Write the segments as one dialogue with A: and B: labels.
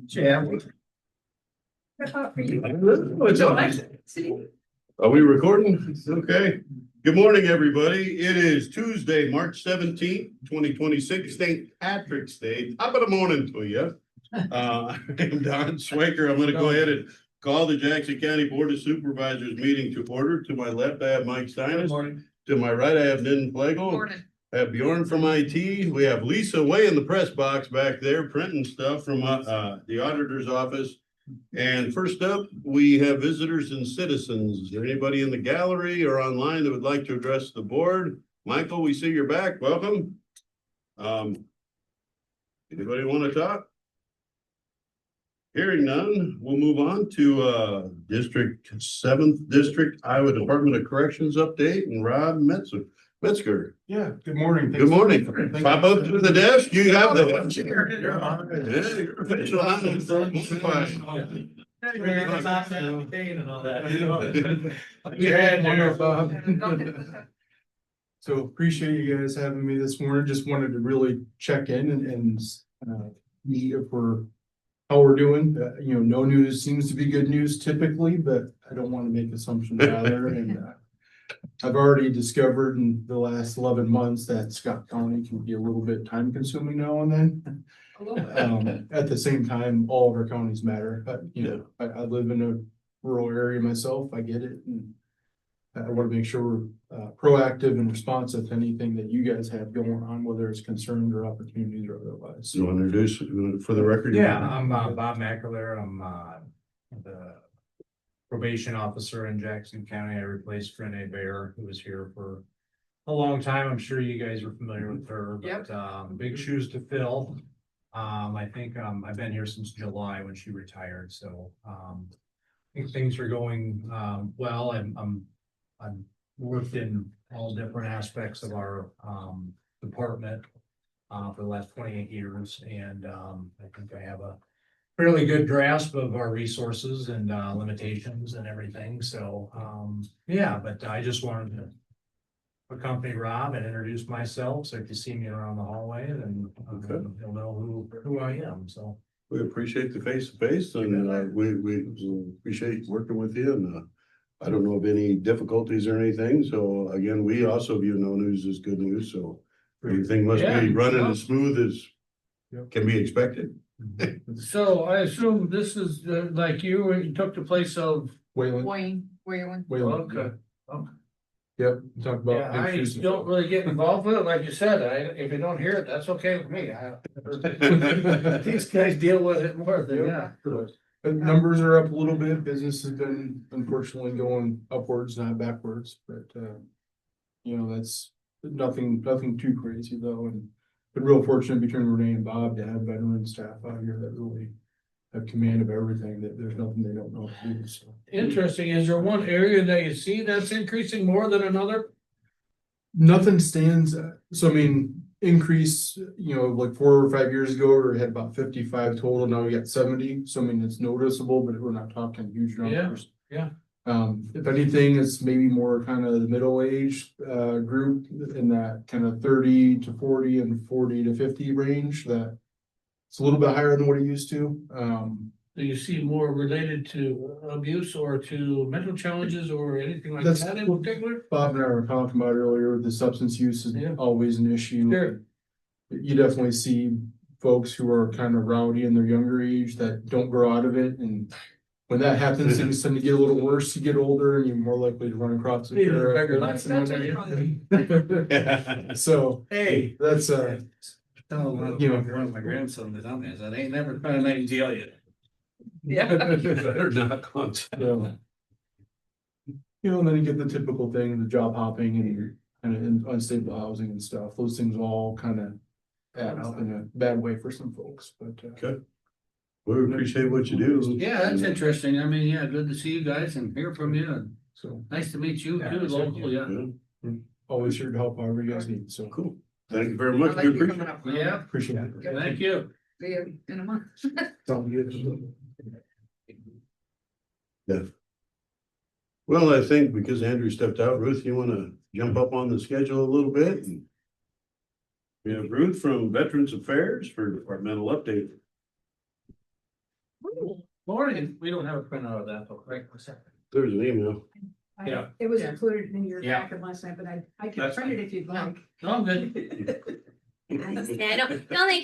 A: Yeah.
B: What's up? Are we recording? Okay. Good morning, everybody. It is Tuesday, March 17th, 2026, St. Patrick's Day. Top of the morning to you. I'm Don Schwenker. I'm going to go ahead and call the Jackson County Board of Supervisors meeting to order. To my left, I have Mike Steinis. To my right, I have Nin Flagel. I have Bjorn from IT. We have Lisa way in the press box back there printing stuff from the auditor's office. And first up, we have visitors and citizens. Is there anybody in the gallery or online that would like to address the board? Michael, we see you're back. Welcome. Anybody want to talk? Hearing none, we'll move on to District 7th District Iowa Department of Corrections update and Rob Metzger.
C: Yeah, good morning.
B: Good morning. Pop up to the desk. You have the.
C: So appreciate you guys having me this morning. Just wanted to really check in and meet if how we're doing. No news seems to be good news typically, but I don't want to make assumptions either. And I've already discovered in the last 11 months that Scott County can be a little bit time consuming now and then. At the same time, all of our counties matter, but I live in a rural area myself. I get it. And I want to make sure we're proactive and responsive to anything that you guys have going on, whether it's concerns or opportunities or otherwise.
B: You want to introduce for the record?
A: Yeah, I'm Bob Mackler. I'm the probation officer in Jackson County. I replaced Renee Bayer, who was here for a long time. I'm sure you guys are familiar with her, but big shoes to fill. I think I've been here since July when she retired, so I think things are going well. I've worked in all different aspects of our department for the last 28 years, and I think I have a fairly good grasp of our resources and limitations and everything. So but I just wanted to accompany Rob and introduce myself. So if you see me around the hallway, then you'll know who I am. So
B: we appreciate the face to face, and we appreciate working with you. And I don't know of any difficulties or anything. So again, we also view no news as good news. So everything must be running as smooth as can be expected.
D: So I assume this is like you took the place of
C: Wayland.
D: Okay.
C: Yep. Talk about.
D: Yeah, I don't really get involved with it. Like you said, if you don't hear it, that's okay with me. These guys deal with it more than
C: The numbers are up a little bit. Business has been unfortunately going upwards, not backwards, but that's nothing too crazy though. And been real fortunate between Renee and Bob to have veteran staff out here that really have command of everything, that there's nothing they don't know how to do. So.
D: Interesting. Is there one area that you see that's increasing more than another?
C: Nothing stands. So I mean, increase, like 4 or 5 years ago, we had about 55 total. Now we got 70. So I mean, it's noticeable, but we're not talking huge numbers.
D: Yeah.
C: If anything, it's maybe more kind of the middle age group in that kind of 30 to 40 and 40 to 50 range. That it's a little bit higher than what it used to.
D: Do you see more related to abuse or to mental challenges or anything like
C: That's
D: that in
C: what
D: particular?
C: Bob and I were talking about earlier. The substance use is always an issue.
D: Sure.
C: You definitely see folks who are kind of rowdy in their younger age that don't grow out of it, and when that happens, things tend to get a little worse. You get older, and you're more likely to run across it. So
D: hey,
C: that's
D: one of my grandson is on there. That ain't never been a nice deal yet.
B: Better not constant.
C: and then you get the typical thing, the job hopping and unstable housing and stuff. Those things all kind of add up in a bad way for some folks. But
B: Okay. We appreciate what you do.
D: Yeah, that's interesting. I mean, good to see you guys and hear from you. And
C: so
D: nice to meet you too, locally.
C: always here to help however you guys need. So
B: Cool. Thank you very much. We appreciate it.
D: Yeah,
C: appreciate it.
D: thank you.
E: See you in a month.
B: Yeah. Well, I think because Andrew stepped out, Ruth, you want to jump up on the schedule a little bit? We have Ruth from Veterans Affairs for departmental update.
D: Or we don't have a printout of that, though, right?
B: There's an email.
D: Yeah.
E: It was
D: Yeah.
E: included in your
D: Yeah.
E: packet last night, but I can
D: That's
E: print it if you'd like.
D: No, I'm good.
F: I don't think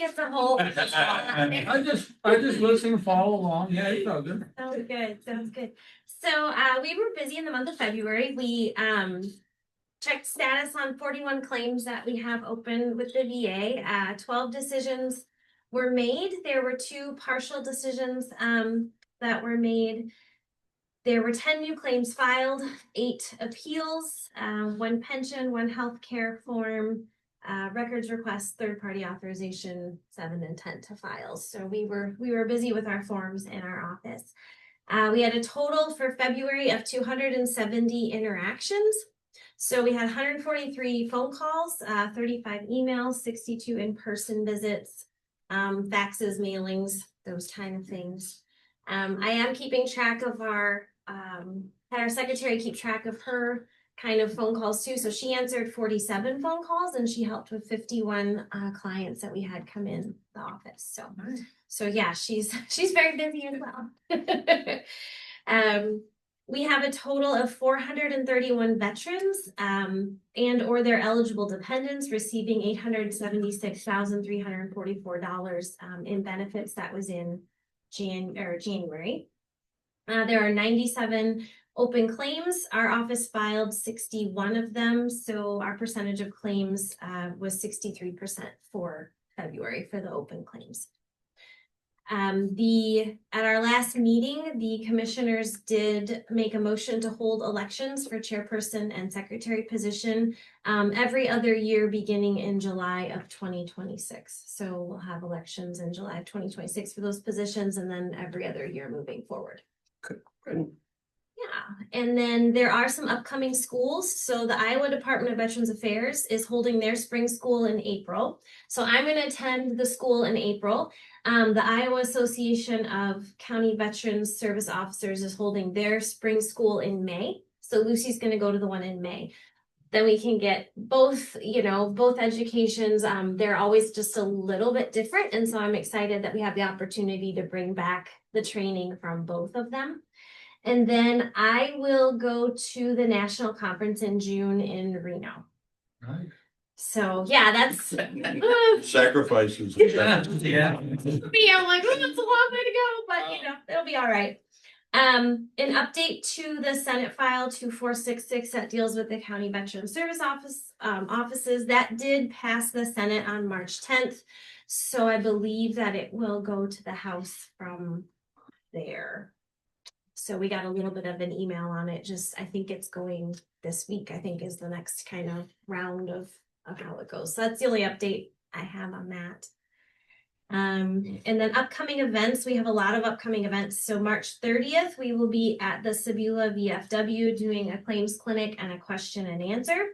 F: it's a whole.
D: I just listen and follow along. Yeah, it's all good.
F: Sounds good, sounds good. So, we were busy in the month of February. We, checked status on 41 claims that we have open with the VA. 12 decisions were made. There were 2 partial decisions, that were made. There were 10 new claims filed, 8 appeals, 1 pension, 1 healthcare form, records request, third-party authorization, 7 intent to files. So we were busy with our forms in our office. We had a total for February of 270 interactions. So we had 143 phone calls, 35 emails, 62 in-person visits, faxes, mailings, those kind of things. I am keeping track of had our secretary keep track of her kind of phone calls too. So she answered 47 phone calls and she helped with 51 clients that we had come in the office. So yeah, she's very busy as well. We have a total of 431 veterans and or their eligible dependents receiving $876,344 in benefits. That was in January. There are 97 open claims. Our office filed 61 of them, so our percentage of claims was 63% for February for the open claims. At our last meeting, the commissioners did make a motion to hold elections for chairperson and secretary position every other year beginning in July of 2026. So we'll have elections in July of 2026 for those positions and then every other year moving forward.
B: Good.
F: Yeah, and then there are some upcoming schools. So the Iowa Department of Veterans Affairs is holding their spring school in April. So I'm going to attend the school in April. The Iowa Association of County Veterans Service Officers is holding their spring school in May. So Lucy's going to go to the one in May. Then we can get both, both educations. They're always just a little bit different. And so I'm excited that we have the opportunity to bring back the training from both of them. And then I will go to the national conference in June in Reno.
D: Right.
F: So yeah, that's
B: Sacrifices.
D: Yeah.
F: me. I'm like, oh, that's a long way to go, but it'll be all right. An update to the Senate file 2466 that deals with the County Veteran Service offices that did pass the Senate on March 10th. So I believe that it will go to the House from there. So we got a little bit of an email on it. I think it's going this week, I think is the next kind of round of how it goes. So that's the only update I have on that. And then upcoming events, we have a lot of upcoming events. So March 30th, we will be at the Sebula VFW doing a claims clinic and a question and answer.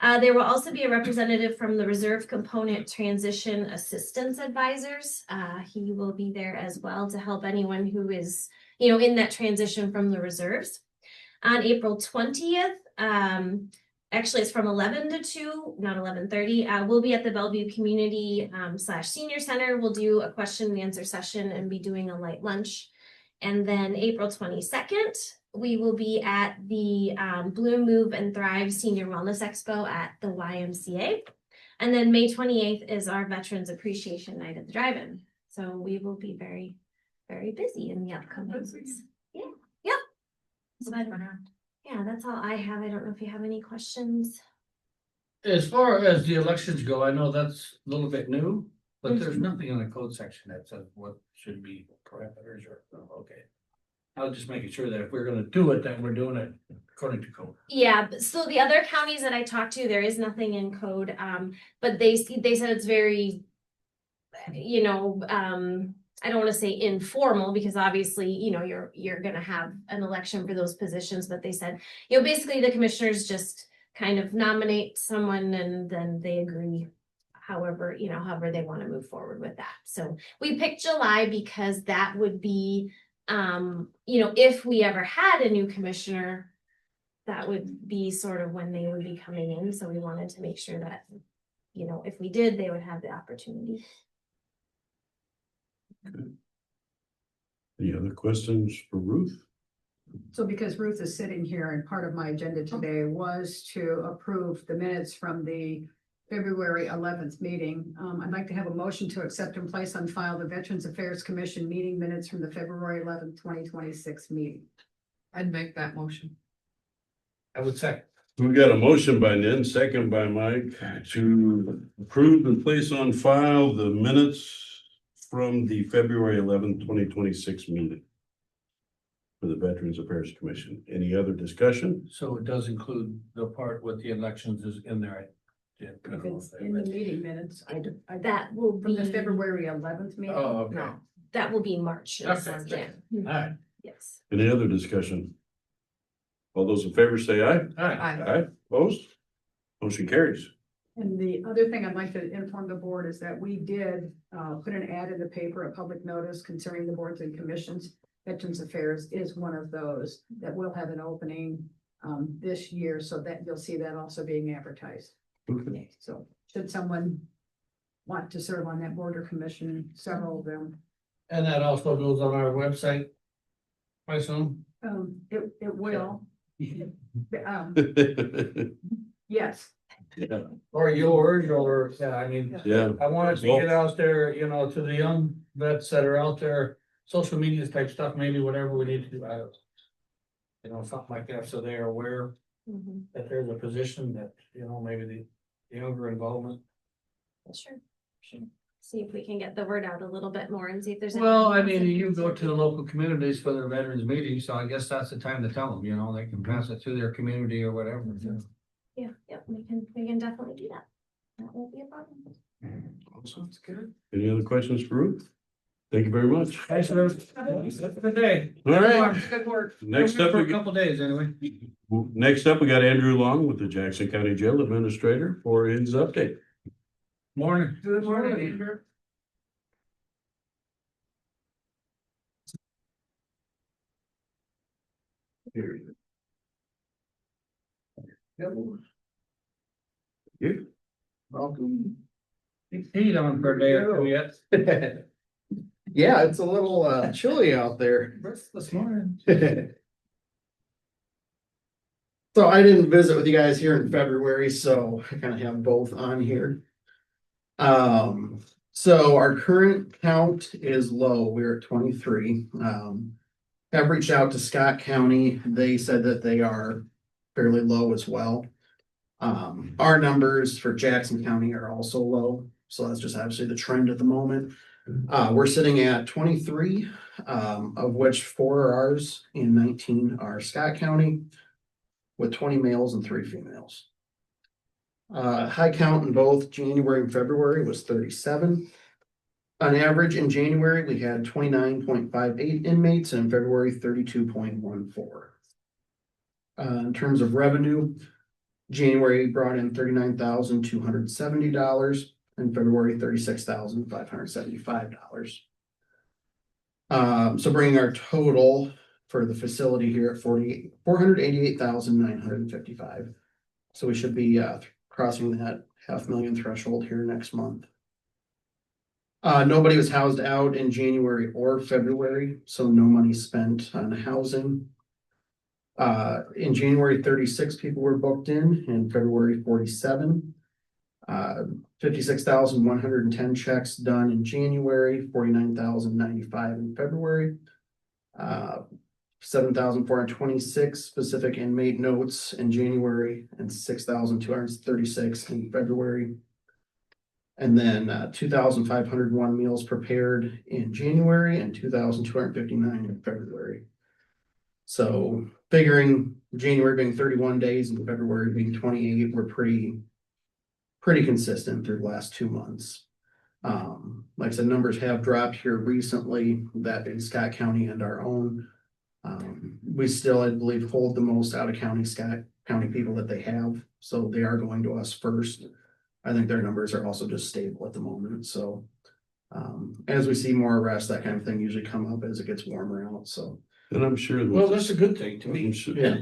F: There will also be a representative from the Reserve Component Transition Assistance Advisors. He will be there as well to help anyone who is in that transition from the reserves. On April 20th, actually it's from 11 to 2, not 11:30. We'll be at the Bellevue Community / Senior Center. We'll do a question and answer session and be doing a light lunch. And then April 22nd, we will be at the Bloom, Move, and Thrive Senior Wellness Expo at the YMCA. And then May 28th is our Veterans Appreciation Night at the Drive-In. So we will be very, very busy in the upcoming weeks. Yeah. Yep. So yeah, that's all I have. I don't know if you have any questions.
D: As far as the elections go, I know that's a little bit new, but there's nothing in the code section that says what should be parameters or, okay. I was just making sure that if we're gonna do it, that we're doing it according to code.
F: Yeah, so the other counties that I talked to, there is nothing in code, but they said it's very, I don't want to say informal because obviously, you're going to have an election for those positions, but they said, basically the commissioners just kind of nominate someone and then they agree however they want to move forward with that. So we picked July because that would be, if we ever had a new commissioner, that would be sort of when they would be coming in. So we wanted to make sure that, if we did, they would have the opportunity.
B: Any other questions for Ruth?
E: So because Ruth is sitting here and part of my agenda today was to approve the minutes from the February 11th meeting. I'd like to have a motion to accept and place on file the Veterans Affairs Commission meeting minutes from the February 11th, 2026 meeting.
G: I'd make that motion.
D: I would say.
B: We got a motion by Nan, second by Mike, to approve and place on file the minutes from the February 11th, 2026 meeting for the Veterans Affairs Commission. Any other discussion?
D: So it does include the part with the elections is in there.
E: If it's in the meeting minutes,
F: That will
E: from
F: be,
E: the February 11th meeting.
D: Oh, okay.
F: no, that will be March.
D: Okay.
F: Yeah.
D: All right.
F: Yes.
B: Any other discussion? All those in favor say aye.
D: All right.
B: Aye. Opposed? Motion carries.
E: And the other thing I'd like to inform the board is that we did put an ad in the paper, a public notice concerning the boards and commissions. Veterans Affairs is one of those that will have an opening this year, so that you'll see that also being advertised.
B: Okay.
E: So should someone want to serve on that board or commission, several of them,
D: And that also goes on our website. I assume.
E: it will. Yes,
B: Yeah,
D: Or yours, or, yeah, I mean,
B: yeah.
D: I wanted to get out there, you know, to the young vets that are out there, social media type stuff, maybe whatever we need to do. You know, something like that, so they are aware
F: Mhm.
D: that there's a position that, you know, maybe the younger involvement.
F: Sure. See if we can get the word out a little bit more and see if there's.
D: Well, I
F: anything
D: mean,
F: else
D: you go to the local communities for their veterans meetings, so I guess that's the time to tell them, you know, they can pass it to their community or whatever.
F: Yeah, we can definitely do that. That won't be a problem.
B: Sounds good. Any other questions for Ruth? Thank you very much.
D: Thanks, Ruth. Have a good day.
B: All right.
D: Good work.
B: Next up,
D: For
B: we
D: a
B: got,
D: couple days anyway.
B: we got Andrew Long with the Jackson County Jail Administrator for his update.
D: Morning.
G: Good morning, Andrew.
B: You?
C: Welcome.
D: Heat on for a day or two yet.
C: Yeah, it's a little chilly out there.
D: This morning.
C: So I didn't visit with you guys here in February, so I kind of have both on here. So our current count is low. We're at 23. Have reached out to Scott County. They said that they are fairly low as well. Our numbers for Jackson County are also low, so that's just obviously the trend at the moment. We're sitting at 23, of which 4 are ours and 19 are Scott County, with 20 males and 3 females. High count in both January and February was 37. On average, in January, we had 29.58 inmates, and in February, 32.14. In terms of revenue, January brought in $39,270, and February, $36,575. So bringing our total for the facility here at $488,955. So we should be crossing that $500,000 threshold here next month. Nobody was housed out in January or February, so no money spent on housing. In January, 36 people were booked in February, 47. 56,110 checks done in January, 49,095 in February. 7,426 specific inmate notes in January and 6,236 in February. And then 2,501 meals prepared in January and 2,259 in February. So figuring January being 31 days and February being 28, we're pretty consistent through the last 2 months. Like I said, numbers have dropped here recently, that in Scott County and our own. We still, I believe, hold the most out of county Scott County people that they have, so they are going to us first. I think their numbers are also just stable at the moment, so as we see more arrests, that kind of thing usually come up as it gets warmer out, so.
B: And I'm sure.
D: Well, that's a good thing to
B: I'm
D: me.
B: sure,
C: Yeah.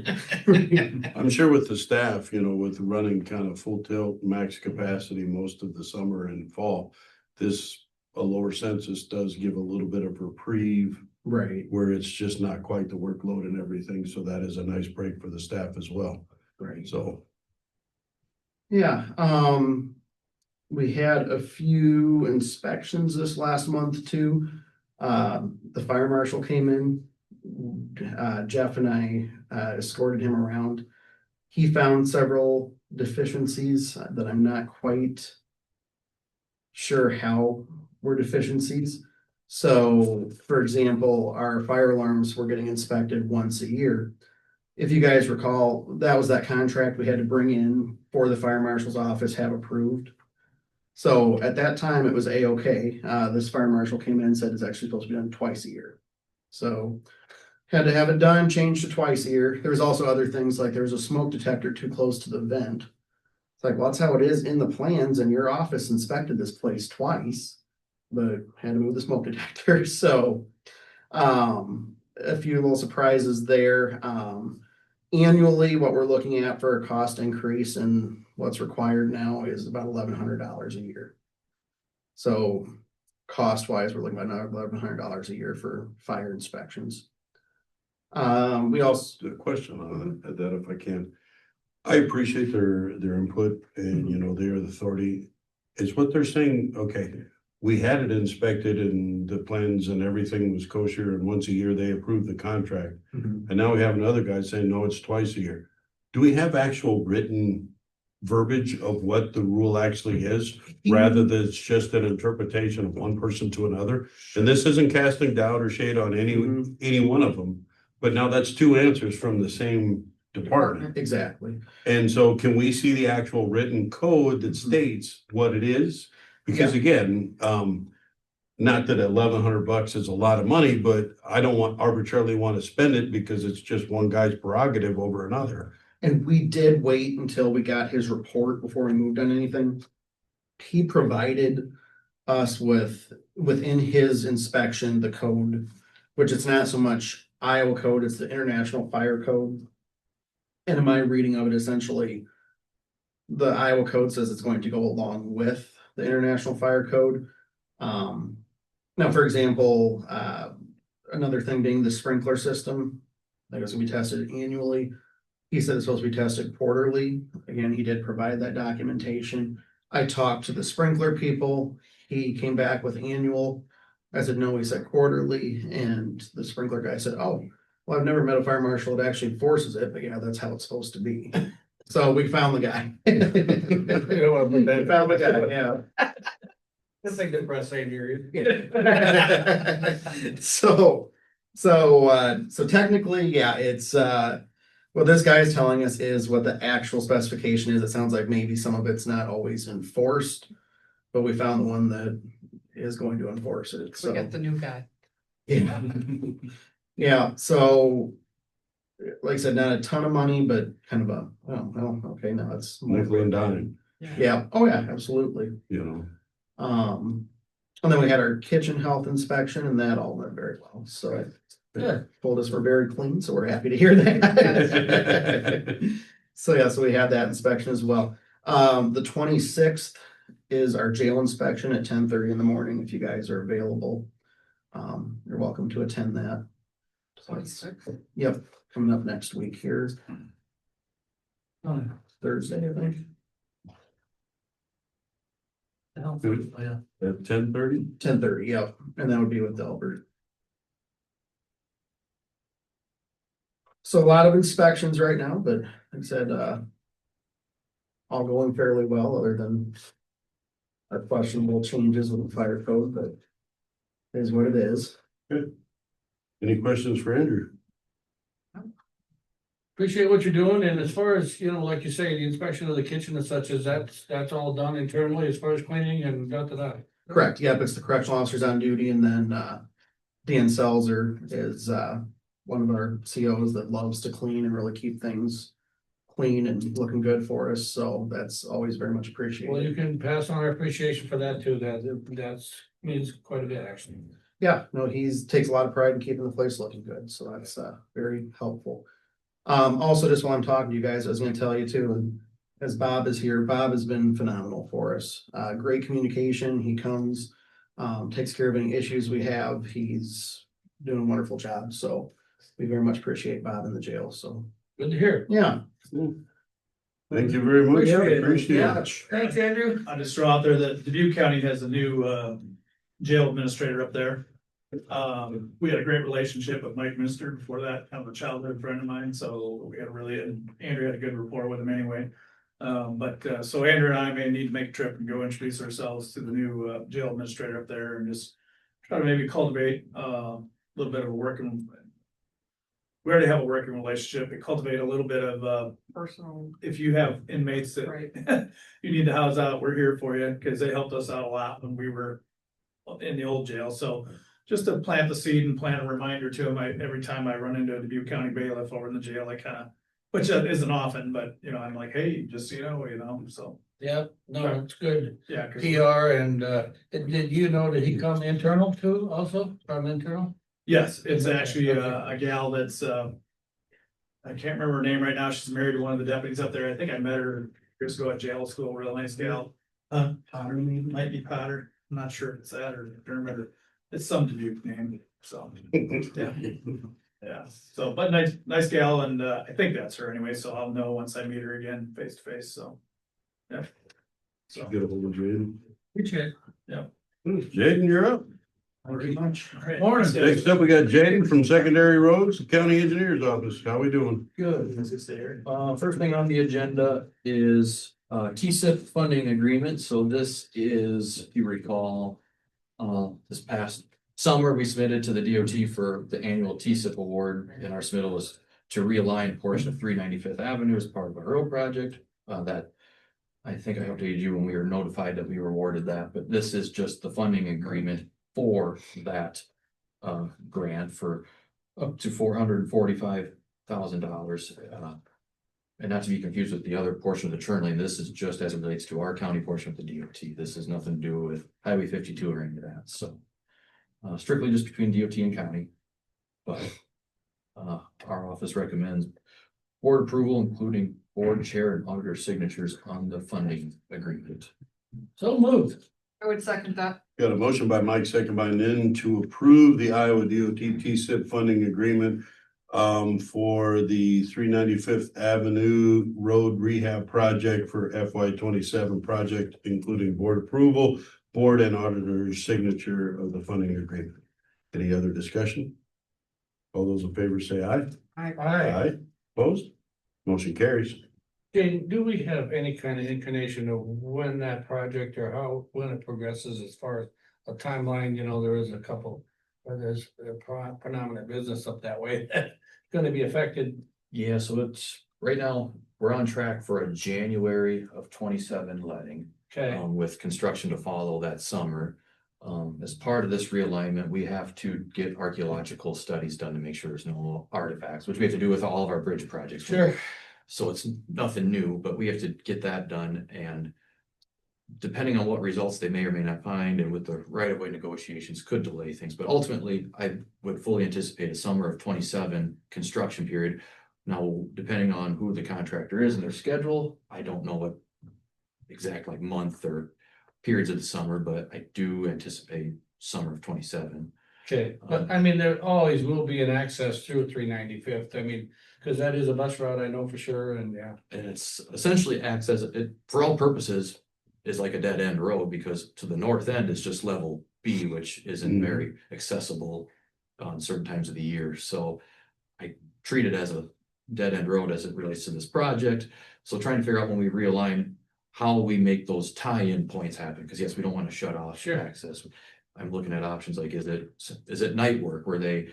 B: I'm sure with the staff, you know, with running kind of full tilt, max capacity most of the summer and fall, a lower census does give a little bit of reprieve
C: Right,
B: where it's just not quite the workload and everything. So that is a nice break for the staff as well.
C: right.
B: So,
C: Yeah, we had a few inspections this last month too. The fire marshal came in. Jeff and I escorted him around. He found several deficiencies that I'm not quite sure how were deficiencies. So, for example, our fire alarms were getting inspected once a year. If you guys recall, that was that contract we had to bring in for the fire marshal's office, have approved. So at that time, it was A-OK. This fire marshal came in and said it's actually supposed to be done twice a year. So had to have it done, changed to twice a year. There was also other things like there was a smoke detector too close to the vent. It's like, well, that's how it is in the plans, and your office inspected this place twice, but had to move the smoke detector. So a few little surprises there. Annually, what we're looking at for a cost increase and what's required now is about $1,100 a year. So cost wise, we're looking at another $1,100 a year for fire inspections. We also
B: a question on that if I can. I appreciate their input and, you know, their authority. Is what they're saying, okay, we had it inspected and the plans and everything was kosher, and once a year they approved the contract. And now we have another guy saying, no, it's twice a year. Do we have actual written verbiage of what the rule actually is, rather than it's just an interpretation of one person to another? And this isn't casting doubt or shade on any one of them, but now that's two answers from the same department.
C: Exactly.
B: And so can we see the actual written code that states what it is? Because again, not that $1,100 is a lot of money, but I don't arbitrarily want to spend it because it's just one guy's prerogative over another.
C: And we did wait until we got his report before we moved on anything. He provided us with, within his inspection, the code, which it's not so much Iowa code, it's the International Fire Code. And in my reading of it, essentially, the Iowa code says it's going to go along with the International Fire Code. Now, for example, another thing being the sprinkler system, that was gonna be tested annually. He said it's supposed to be tested quarterly. Again, he did provide that documentation. I talked to the sprinkler people. He came back with annual. I said, no, he said quarterly. And the sprinkler guy said, oh, well, I've never met a fire marshal that actually enforces it, but yeah, that's how it's supposed to be. So we found the guy. We found the guy, yeah.
D: I think the press ain't here.
C: So technically, yeah, it's, what this guy is telling us is what the actual specification is. It sounds like maybe some of it's not always enforced, but we found the one that is going to enforce it,
G: We
C: so.
G: got the new guy.
C: Yeah. Yeah, so, like I said, not a ton of money, but kind of a, well, okay, now it's.
B: Nickel and dime,
C: Yeah, oh yeah, absolutely.
B: you know.
C: And then we had our kitchen health inspection and that all went very well, so.
D: Good.
C: Told us we're very clean, so we're happy to hear that. So yeah, so we had that inspection as well. The 26th is our jail inspection at 10:30 in the morning. If you guys are available, you're welcome to attend that.
G: 26.
C: Yep, coming up next week here. Thursday, I think.
B: Good. At 10:30?
C: 10:30, yep, and that would be with Delbert. So a lot of inspections right now, but like I said, all going fairly well, other than our questionable changes with the fire code, but it is what it is.
B: Good. Any questions for Andrew?
D: Appreciate what you're doing, and as far as, you know, like you say, the inspection of the kitchen and such, is that's all done internally as far as cleaning and da.
C: Correct, yep, it's the correctional officers on duty, and then Dan Selzer is one of our COs that loves to clean and really keep things clean and looking good for us, so that's always very much
D: Well,
C: appreciated.
D: you can pass on our appreciation for that too, that's means quite a bit, actually.
C: Yeah, no, takes a lot of pride in keeping the place looking good, so that's very helpful. Also, just while I'm talking to you guys, I was gonna tell you too, and as Bob is here, Bob has been phenomenal for us. Great communication, he comes, takes care of any issues we have, he's doing a wonderful job, so we very much appreciate Bob in the jail, so,
D: Good to hear.
C: yeah.
B: Thank you very much.
D: Appreciate it.
B: Appreciate
D: Yeah.
B: it.
D: Thanks, Andrew.
H: I just throw out there that Dubuque County has a new jail administrator up there. We had a great relationship with Mike Minster before that, kind of a childhood friend of mine, so we had Andrew had a good rapport with him anyway. So Andrew and I may need to make a trip and go introduce ourselves to the new jail administrator up there and just try to maybe cultivate a little bit of a working. We already have a working relationship, but cultivate a little bit of
G: Personal,
H: if you have inmates that
G: right.
H: you need to house out, we're here for you, because they helped us out a lot when we were in the old jail, so just to plant the seed and plant a reminder to them, every time I run into a Dubuque County bailiff over in the jail, I kind of, which isn't often, but I'm like, hey, just so you know, so,
D: Yeah, no, it's good.
H: yeah. 'Cause
D: PR and, did you know that he come internal too, also from internal?
H: yes, it's actually a gal that's, I can't remember her name right now, she's married to one of the deputies up there, I think I met her years ago at jail school, real nice gal. Potter, maybe, might be Potter, I'm not sure if it's that or I don't remember. It's some Dubuque name, so, yeah. Yeah, so, but nice gal, and I think that's her anyway, so I'll know once I meet her again face to face, so. Yeah. So,
B: Get a hold of Jaden.
D: Appreciate
B: Jaden, you're up.
H: very much. All right.
D: Morning.
B: Next up, we got Jaden from Secondary Roads, County Engineer's Office. How we doing?
C: Good.
H: Is this there?
I: First thing on the agenda is TSIP funding agreement. So this is, if you recall, this past summer, we submitted to the DOT for the annual TSIP award, and our submittal was to realign a portion of 395th Avenue as part of a road project. That I think I updated you when we were notified that we were awarded that, but this is just the funding agreement for that grant for up to $445,000. And not to be confused with the other portion of the turn lane, this is just as it relates to our county portion of the DOT. This has nothing to do with Highway 52 or any of that, so. Strictly just between DOT and county. But our office recommends board approval, including board chair and auditor signatures on the funding agreement.
D: So moved.
G: I would second that.
B: Got a motion by Mike, second by Nin to approve the Iowa DOT TSIP funding agreement for the 395th Avenue Road Rehab Project for FY 27 project, including board approval, board and auditor's signature of the funding agreement. Any other discussion? All those in favor say aye.
D: Aye.
B: Opposed? Motion carries.
D: Jane, do we have any kind of inclination of when that project or when it progresses as far as a timeline? There is a couple, there's a predominant business up that way that's gonna be affected.
I: Yeah, so it's right now, we're on track for a January of 27 letting.
D: Okay,
I: With construction to follow that summer. As part of this realignment, we have to get archaeological studies done to make sure there's no artifacts, which we have to do with all of our bridge projects.
D: sure.
I: So it's nothing new, but we have to get that done, and depending on what results they may or may not find, and with the right-of-way negotiations could delay things, but ultimately, I would fully anticipate a summer of 27 construction period. Now, depending on who the contractor is and their schedule, I don't know what exact month or periods of the summer, but I do anticipate summer of 27.
D: Okay, but I mean, there always will be an access through 395th. I mean, because that is a bus route, I know for sure, and yeah.
I: And it's essentially acts as it, for all purposes, is like a dead end road, because to the north end is just level B, which isn't very accessible on certain times of the year. So I treat it as a dead end road as it relates to this project. So trying to figure out when we realign how we make those tie-in points happen, because yes, we don't want to shut off access. I'm looking at options like, is it night work where they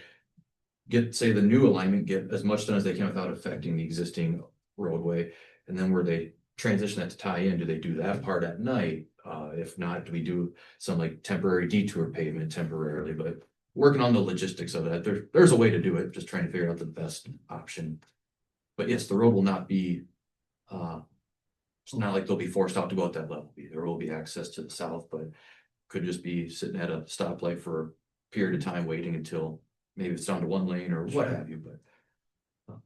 I: get, say, the new alignment, get as much done as they can without affecting the existing roadway, and then where they transition that to tie in, do they do that part at night? If not, do we do some temporary detour pavement temporarily? But working on the logistics of that, there's a way to do it, just trying to figure out the best option. But yes, the road will not be it's not like they'll be forced out to go at that level. There will be access to the south, but could just be sitting at a stoplight for a period of time waiting until maybe it's down to one lane or what have you, but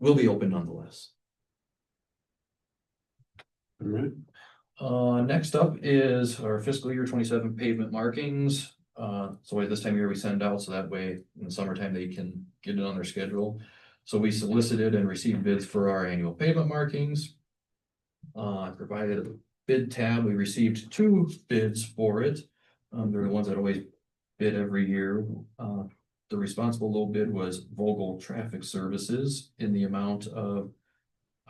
I: we'll be open nonetheless.
B: All right.
I: Next up is our fiscal year 27 pavement markings. So at this time of year, we send out, so that way in the summertime, they can get it on their schedule. So we solicited and received bids for our annual pavement markings. I provided a bid tab. We received 2 bids for it. They're the ones that always bid every year. The responsible low bid was Vogel Traffic Services in the amount of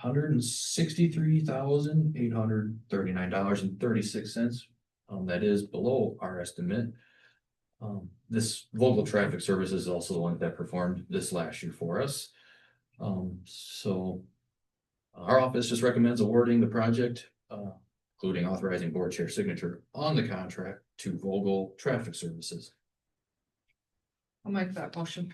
I: $163,839.36. That is below our estimate. This Vogel Traffic Services is also the one that performed this last year for us. So our office just recommends awarding the project, including authorizing board chair signature on the contract to Vogel Traffic Services.
G: I'll make that motion.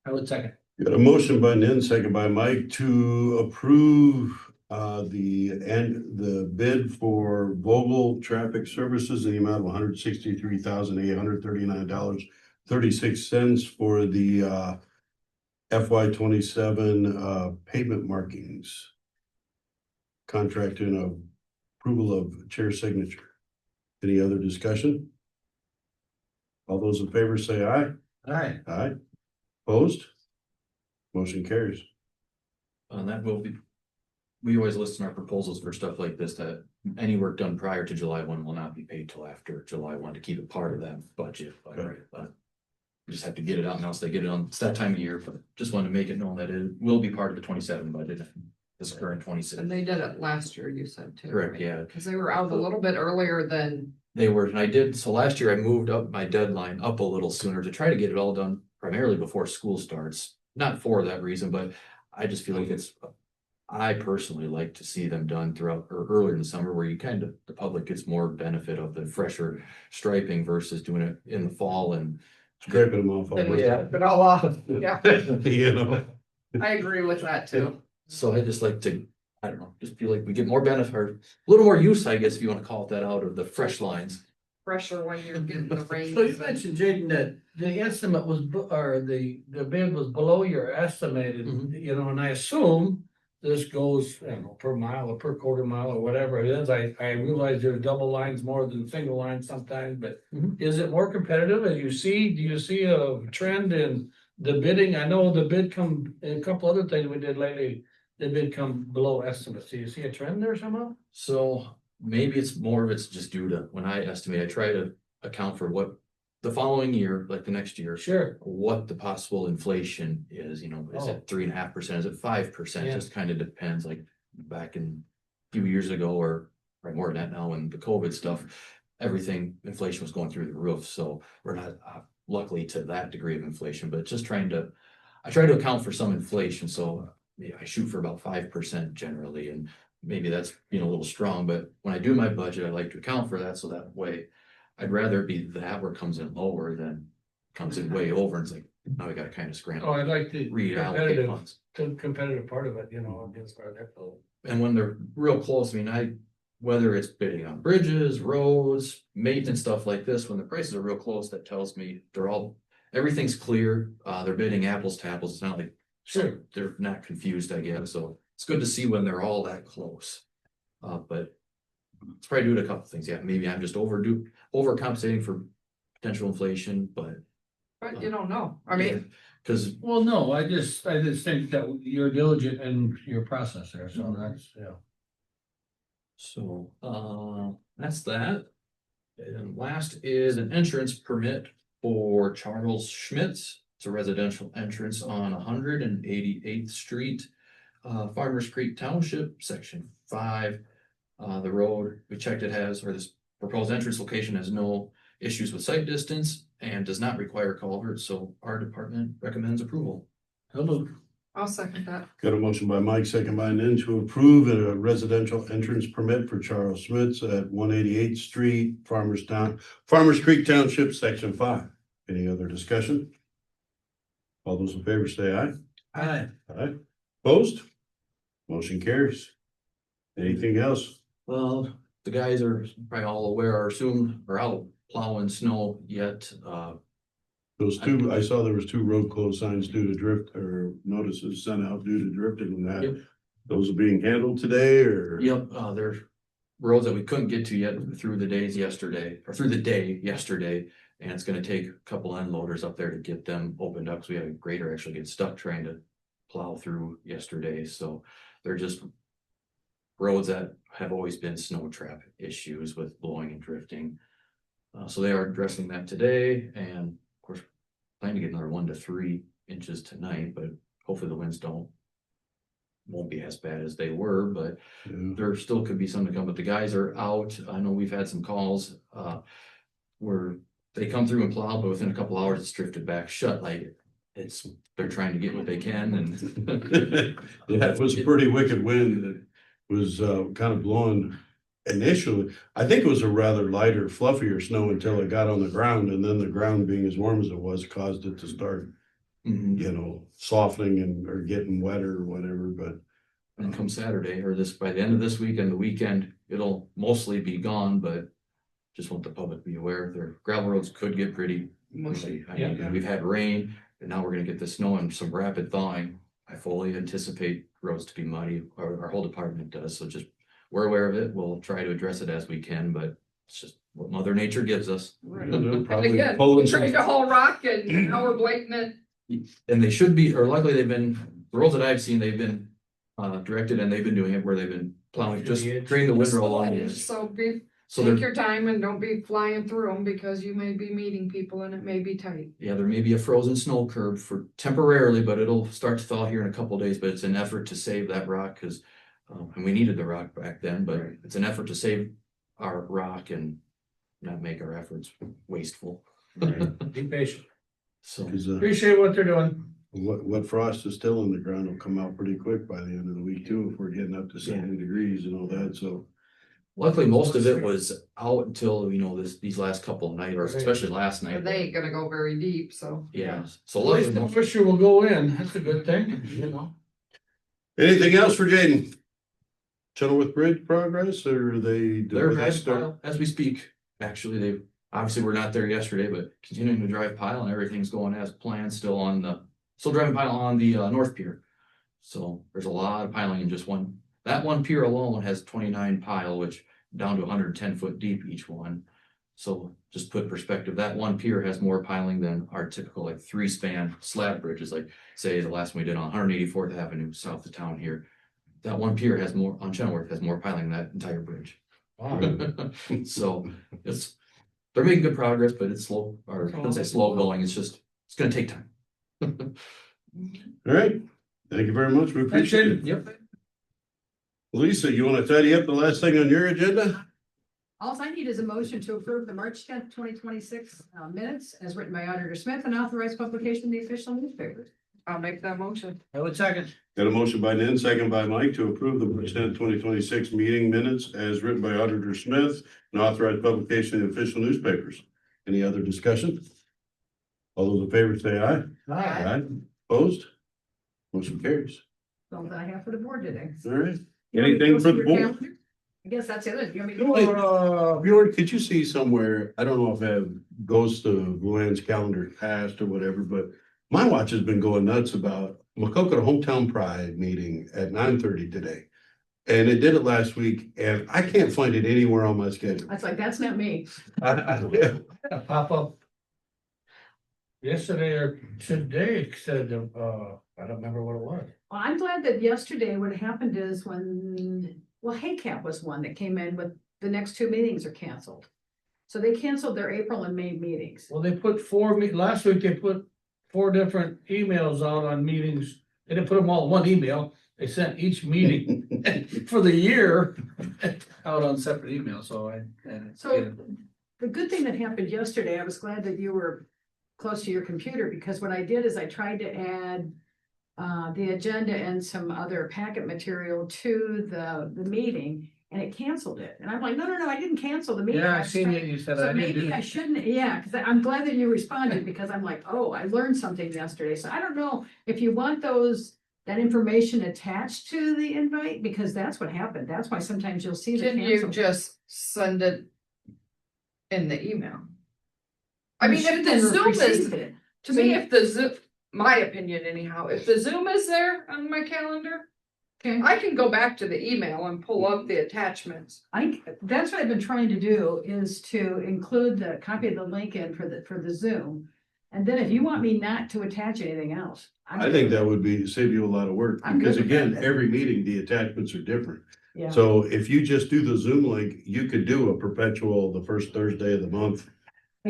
D: I would second.
B: Got a motion by Nan, second by Mike to approve the bid for Vogel Traffic Services in the amount of $163,839.36 for the FY 27 pavement markings. Contract and approval of chair signature. Any other discussion? All those in favor say aye.
D: Aye.
B: Aye. Opposed? Motion carries.
I: That will be, we always list in our proposals for stuff like this, that any work done prior to July 1 will not be paid till after July 1 to keep it part of that budget.
B: Okay.
I: But we just have to get it out now, so they get it on, it's that time of year, but just wanted to make it known that it will be part of the 27 budget, this current 26.
G: And they did it last year, you said too.
I: Correct,
G: right?
I: yeah.
G: Cause they were out a little bit earlier than,
I: They were, and I did, so last year I moved up my deadline up a little sooner to try to get it all done primarily before school starts. Not for that reason, but I just feel like I personally like to see them done throughout or earlier in the summer where you kind of, the public gets more benefit of the fresher striping versus doing it in the fall and.
B: Scraping them off.
G: then we
I: Yeah.
G: took it all off. Yeah,
B: You know.
G: I agree with that too.
I: So I just like to, I don't know, just feel like we get more benefit, or a little more use, I guess, if you want to call it that, out of the fresh lines.
G: Pressure when you're getting the rain.
D: So you mentioned, Jaden, that the estimate was, or the bid was below your estimated,
I: Mhm.
D: you know, and I assume this goes, I don't know, per mile or per quarter mile or whatever it is. I realize there's double lines more than single lines sometimes, but
I: Mhm.
D: is it more competitive? Do you see a trend in the bidding? I know the bid come, a couple other things we did lately, the bid come below estimates. Do you see a trend there somehow?
I: So maybe it's more of it's just due to, when I estimate, I try to account for what the following year, like the next year.
D: Sure.
I: What the possible inflation is, is
D: Oh.
I: it 3.5%, is it 5%?
D: Yeah.
I: Just kind of depends, like back in a few years ago, or right more than that now, when the COVID stuff, everything, inflation was going through the roof, so we're not luckily to that degree of inflation, but just I try to account for some inflation, so yeah, I shoot for about 5% generally, and maybe that's being a little strong, but when I do my budget, I like to account for that, so that way I'd rather it be that where it comes in lower than comes in way over, and it's like, now we gotta kind of scramble.
D: Oh, I like the
I: Reallocate funds.
D: competitive part of it, you know, against our level.
I: And when they're real close, whether it's bidding on bridges, roads, maintenance, stuff like this, when the prices are real close, that tells me everything's clear. They're bidding apples to apples. It's not like,
D: Sure.
I: they're not confused, I guess. So it's good to see when they're all that close. But it's probably due to a couple things. Yeah, maybe I'm just overcompensating for potential inflation, but.
G: But you don't know. I mean,
I: Cause
D: Well, no, I just think that you're diligent in your process there, so that's, yeah.
I: So, that's that. And last is an entrance permit for Charles Schmitz. It's a residential entrance on 188th Street, Farmers Creek Township, Section 5. The road, we checked, this proposed entrance location has no issues with site distance and does not require culvert, so our department recommends approval.
D: Hello.
G: I'll second that.
B: Got a motion by Mike, second by Nan to approve a residential entrance permit for Charles Schmitz at 188th Street, Farmers Creek Township, Section 5. Any other discussion? All those in favor say aye.
D: Aye.
B: Aye. Opposed? Motion carries. Anything else?
I: Well, the guys are probably all aware or assume are out plowing snow yet.
B: Those two, I saw there was 2 road closed signs due to drift, or notices sent out due to drifting and that.
I: Yep.
B: Those are being handled today, or?
I: Yep, there's roads that we couldn't get to yet through the day yesterday, And it's gonna take a couple unloaders up there to get them opened up, because we had a grader actually get stuck trying to plow through yesterday, so they're just roads that have always been snow trap issues with blowing and drifting. So they are addressing that today, and of course, planning to get another 1 to 3 inches tonight, but hopefully the winds won't be as bad as they were, but
B: Yeah.
I: there still could be some to come, but the guys are out. I know we've had some calls, where they come through and plow, but within a couple hours it's drifted back shut, like they're trying to get what they can and.
B: Yeah, it was a pretty wicked wind that was kind of blowing initially. I think it was a rather lighter, fluffier snow until it got on the ground, and then the ground being as warm as it was caused it to start,
I: Mhm.
B: softening or getting wetter or whatever, but.
I: And come Saturday or by the end of this week and the weekend, it'll mostly be gone, but just want the public to be aware, their gravel roads could get pretty mushy. I mean, we've had rain, and now we're gonna get the snow and some rapid thawing. I fully anticipate roads to be muddy, our whole department does, so just, we're aware of it, we'll try to address it as we can, but it's just what Mother Nature gives us.
G: And
B: Probably
G: again,
B: pulling
G: we
B: some-
G: tried to haul rock and now we're blaming it.
I: And they should be, or luckily they've been, the roads that I've seen, they've been directed, and they've been doing it where they've been plowing, just drain the windrow along the edge.
G: So
I: So
G: take
I: there,
G: your time and don't be flying through them because you may be meeting people and it may be tight.
I: yeah, there may be a frozen snow curb for temporarily, but it'll start to thaw here in a couple days, but it's an effort to save that rock, because and we needed the rock back then, but it's an effort to save our rock and not make our efforts wasteful.
D: Be patient.
B: So,
D: Appreciate what they're doing.
B: what frost is still in the ground will come out pretty quick by the end of the week too, if we're getting up to 70 degrees and all that, so.
I: Luckily, most of it was out until, these last couple of nights, or especially last night.
G: But they ain't gonna go very deep, so.
I: Yeah, so
D: At least
I: luckily,
D: the fisher will go in. That's a good thing,
B: Anything else for Jaden? Channelworth Bridge progress, or they?
I: they're
B: did they
I: driving
B: start?
I: pile as we speak. Actually, they obviously were not there yesterday, but continuing to drive pile, and everything's going as planned. Still driving pile on the North Pier. So there's a lot of piling in just one. That one pier alone has 29 pile, which down to 110 foot deep each one. So just put perspective, that one pier has more piling than our typical 3-span slab bridges, like say the last one we did on 184th Avenue south of town here. That one pier has more, on Channelworth, has more piling than that entire bridge. So they're making good progress, but it's slow, or I shouldn't say slow going, it's gonna take time.
B: All right, thank you very much, we appreciate it.
D: Yep.
B: Lisa, you wanna tidy up the last thing on your agenda?
E: All I need is a motion to approve the March 10th, 2026 minutes as written by Auditor Smith and authorized publication in the official newspapers.
G: I'll make that motion.
D: I would second.
B: Got a motion by Nan, second by Mike to approve the March 10th, 2026 meeting minutes as written by Auditor Smith and authorized publication in the official newspapers. Any other discussion? All those in favor say aye. Aye. Opposed? Motion carries.
E: So that I have for the board today.
B: All right.
E: You want me to
B: Anything
E: go
B: for
E: through
B: the
E: your
B: board?
E: calendar? I guess that's it. You want me to?
B: Bjorn, could you see somewhere, I don't know if it goes to Luann's calendar past or whatever, but my watch has been going nuts about Macocota Hometown Pride meeting at 9:30 today. And it did it last week, and I can't find it anywhere on my schedule.
E: That's like, that's not me.
D: A pop up. Yesterday or today it said, I don't remember what it was.
E: Well, I'm glad that yesterday what happened is HACAP was one that came in with the next 2 meetings are canceled. So they canceled their April and May meetings.
D: Well, they put last week they put 4 different emails out on meetings. They didn't put them all in one email. They sent each meeting for the year out on separate emails,
E: So the good thing that happened yesterday, I was glad that you were close to your computer, because what I did is I tried to add the agenda and some other packet material to the meeting, and it canceled it. And I'm like, no, I didn't cancel the meeting.
D: Yeah,
E: I
D: I seen it. You said
E: So
D: I didn't do
E: maybe I
D: that.
E: shouldn't, yeah, because I'm glad that you responded, because I'm like, oh, I learned something yesterday. So I don't know if you want that information attached to the invite, because that's what happened. That's why sometimes you'll see the
G: Can you
E: cancel.
G: just send it in the email? I
E: You
G: mean,
E: should
G: if the
E: then
G: Zoom is,
E: receive it.
G: to me, if the Zoom, my opinion anyhow, if the Zoom is there on my calendar,
E: Okay,
G: I can go back to the email and pull up the attachments.
E: that's what I've been trying to do, is to include the copy of the link in for the Zoom. And then if you want me not to attach anything else.
B: I think that would save you a lot of work,
E: I'm good
B: because
E: with
B: again,
E: that.
B: every meeting, the attachments are different.
E: Yeah.
B: So if you just do the Zoom link, you could do a perpetual, the first Thursday of the month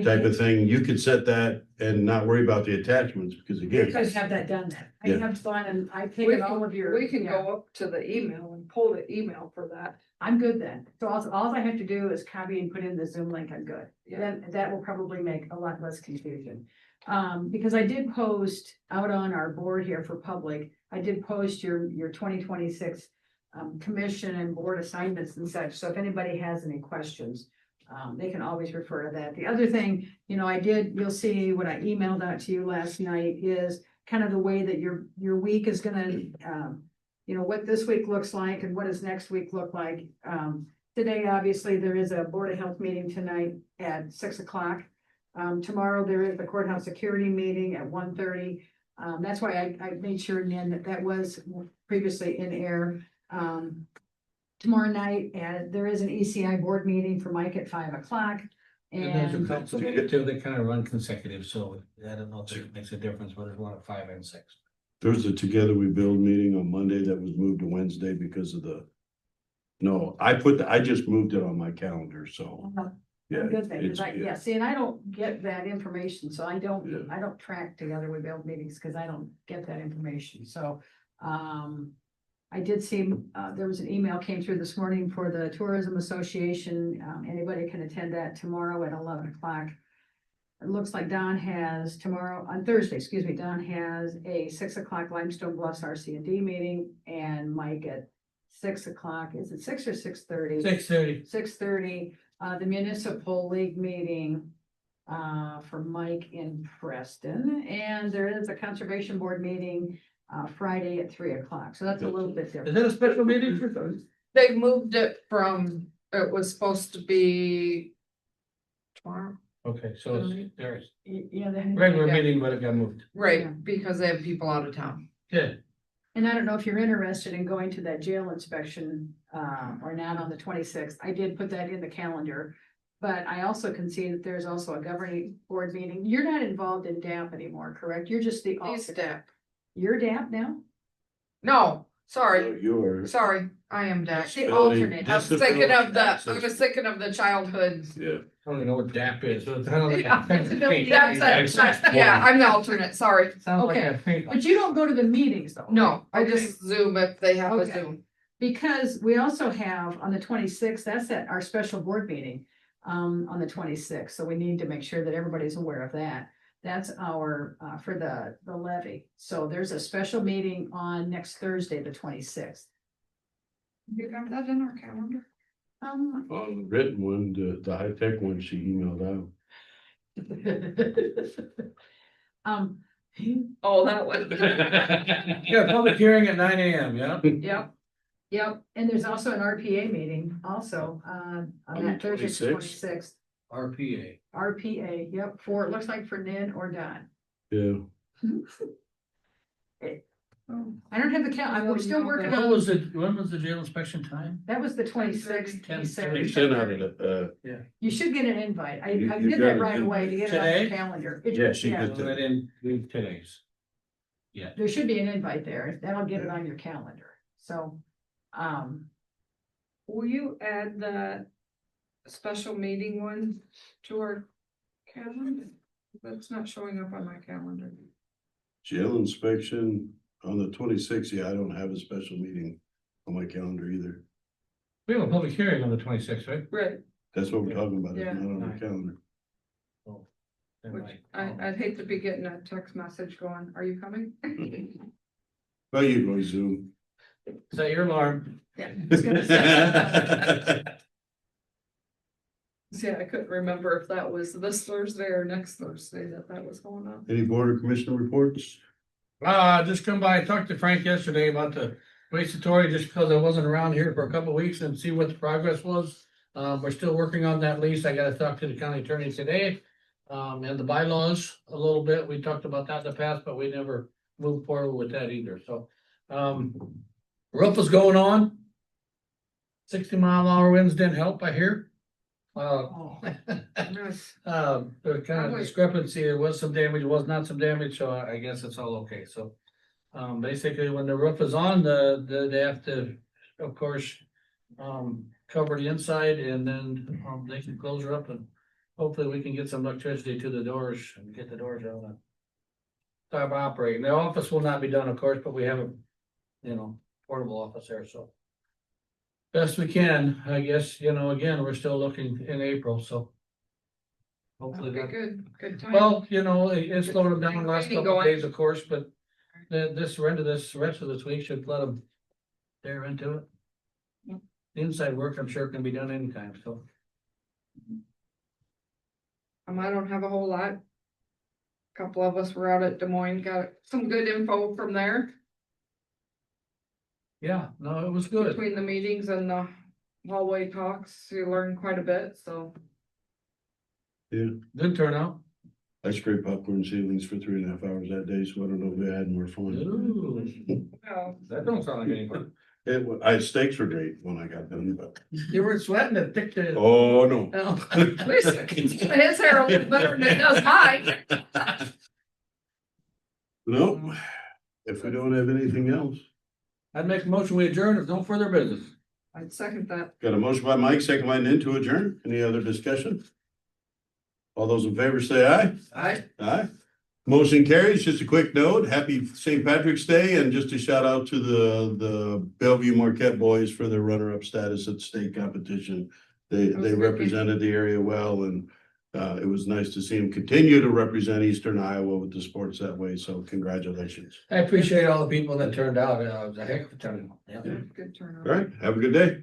B: type of thing. You could set that and not worry about the attachments, because
E: You
B: again,
E: guys have that done then. I
B: Yeah.
E: have fun and I've
G: We
E: taken all of your.
G: We can
E: yeah.
G: go up to the email and pull the email for that.
E: I'm good then. So all I have to do is copy and put in the Zoom link. I'm good.
G: Yeah.
E: Then that will probably make a lot less confusion. Because I did post out on our board here for public, I did post your 2026 commission and board assignments and such. So if anybody has any questions, they can always refer to that. The other thing, you'll see what I emailed out to you last night is kind of the way that your week is gonna, what this week looks like and what does next week look like. Today, obviously, there is a Board of Health meeting tonight at 6:00. Tomorrow, there is the courthouse security meeting at 1:30. That's why I made sure, Nan, that was previously in air. Tomorrow night, there is an ECI board meeting for Mike at 5:00.
D: And there's a
E: And
D: couple too, they kind of run consecutive, so I don't know if it makes a difference whether it's 1 or 5 and 6.
B: there was a Together We Build meeting on Monday that was moved to Wednesday because of no, I just moved it on my calendar, so. Yeah,
E: good thing,
B: it's-
E: yeah, see, and I don't get that information, so I
B: Yeah.
E: don't track Together We Build meetings, because I don't get that information, so. I did see, there was an email came through this morning for the Tourism Association, anybody can attend that tomorrow at 11:00. It looks like Don has on Thursday, Don has a 6:00 Limestone Bluffs RC&D meeting, and Mike at 6:00, is it 6 or 6:30?
D: 6:30.
E: 6:30, the municipal league meeting for Mike in Preston, and there is a conservation board meeting Friday at 3:00, so that's a little bit
D: Is
E: different.
D: that a special meeting for those?
G: They moved it from, it was supposed to be tomorrow,
D: Okay, so it's, there's
E: Yeah,
D: regular
G: Yeah.
D: meeting, but it got moved.
E: Yeah.
G: right, because they have people out of town.
D: Yeah.
E: and I don't know if you're interested in going to that jail inspection or not on the 26th. I did put that in the calendar. But I also can see that there's also a governing board meeting. You're not involved in DAP anymore, correct? You're just the
G: He's
E: alternate.
G: DAP.
E: You're DAP now?
G: No, sorry,
B: Yours.
G: sorry, I am DAP.
E: The alternate.
G: I was thinking of the childhood.
B: Yeah.
D: I don't even know what DAP is. So it's kind of like
G: Yeah,
D: a
G: that's it. Yeah, I'm the alternate, sorry.
D: Sounds like
E: Okay.
D: a paint.
E: But you don't go to the meetings though?
G: No, I
E: Okay.
G: just Zoom if they have a
E: Okay.
G: Zoom.
E: Because we also have on the 26th, that's at our special board meeting on the 26th. So we need to make sure that everybody's aware of that. That's our for the levy. So there's a special meeting on next Thursday, the 26th.
G: You got that in our calendar?
B: On the written one, the high-tech one she emailed out.
G: Oh, that one.
D: Yeah, public hearing at 9 AM, yeah?
G: Yep,
E: Yep, and there's also an RPA meeting also on
B: On
E: that
B: the
E: Thursday,
B: 26th?
E: 26th.
D: RPA.
E: RPA, yep, it looks like for Nin or Don.
B: Yeah.
E: I don't have the count, we're still working
D: When
E: on,
D: was the jail inspection time?
E: that was the 26th.
D: 10:30.
E: he said.
B: They sent out a,
E: You should get an invite. I
B: You
E: did
B: got
E: that
B: it
E: right
B: in-
E: away to get it on the
D: Today?
E: calendar.
B: Yeah, she did.
D: So I didn't read today's.
E: There should be an invite there. That'll get it on your calendar. So,
G: will you add the special meeting one to our calendar? That's not showing up on my calendar.
B: jail inspection on the 26th. Yeah, I don't have a special meeting on my calendar either.
D: We have a public hearing on the 26th, right?
G: Right,
B: That's what we're talking about. It's
G: Yeah.
B: not on
D: Right.
B: the calendar.
D: Never
G: which
D: mind.
G: I'd hate to be getting a text message going, are you coming?
B: Well, you go Zoom.
D: Set your alarm.
E: yeah. I was gonna say,
G: See, I couldn't remember if that was this Thursday or next Thursday that was going on.
B: Any board or commissioner reports?
D: Just come by, talked to Frank yesterday about the wasteatory, just because I wasn't around here for a couple of weeks and see what the progress was. We're still working on that lease. I gotta talk to the county attorney today. And the bylaws a little bit. We talked about that in the past, but we never moved forward with that either, so. Roof is going on. 60-mile-an-hour winds didn't help, I hear.
G: Nice.
D: There's kind of discrepancy, there was some damage, was not some damage, so I guess it's all okay, so. Basically, when the roof is on, they have to, of course, cover the inside and then, they can close her up and hopefully we can get some electricity to the doors and get the doors out and start operating. The office will not be done, of course, but we have a, portable office there, so. Best we can, I guess, again, we're still looking in April, so. Hopefully
G: Okay,
D: that,
G: good time.
D: well, it slowed them down the last
G: Training
D: couple of
G: going.
D: days, of course, but this rest of this week should let them tear into it.
G: Yep.
D: The inside work, I'm sure, can be done anytime, so.
G: I don't have a whole lot. Couple of us were out at Des Moines, got some good info from there,
D: Yeah, no, it was good.
G: between the meetings and the hallway talks, you learn quite a bit, so.
D: Good turnout.
B: I scraped popcorn ceilings for 3.5 hours that day, so I don't know if we had more fun.
D: Ooh,
G: Well,
D: that don't sound like any fun.
B: Steaks were great when I got done, but,
D: You weren't sweating it, thick to.
B: oh, no.
G: at least his hair looks better than it does mine.
B: No, if we don't have anything else.
D: I'd make a motion, we adjourn, there's no further business.
G: I'd second that.
B: Got a motion by Mike, second by Nan to adjourn. Any other discussion? All those in favor say aye.
G: Aye.
B: Aye. Motion carries. Just a quick note, happy St. Patrick's Day and just a shout out to the Bellevue Marquette boys for their runner-up status at the state competition. They
G: That was a good
B: represented the area well and it was nice to see them continue to represent Eastern Iowa with the sports that way. So congratulations.
D: I appreciate all the people that turned out, it was a heck of a turnout. Yeah.
G: Good turnout.
B: All right, have a good day.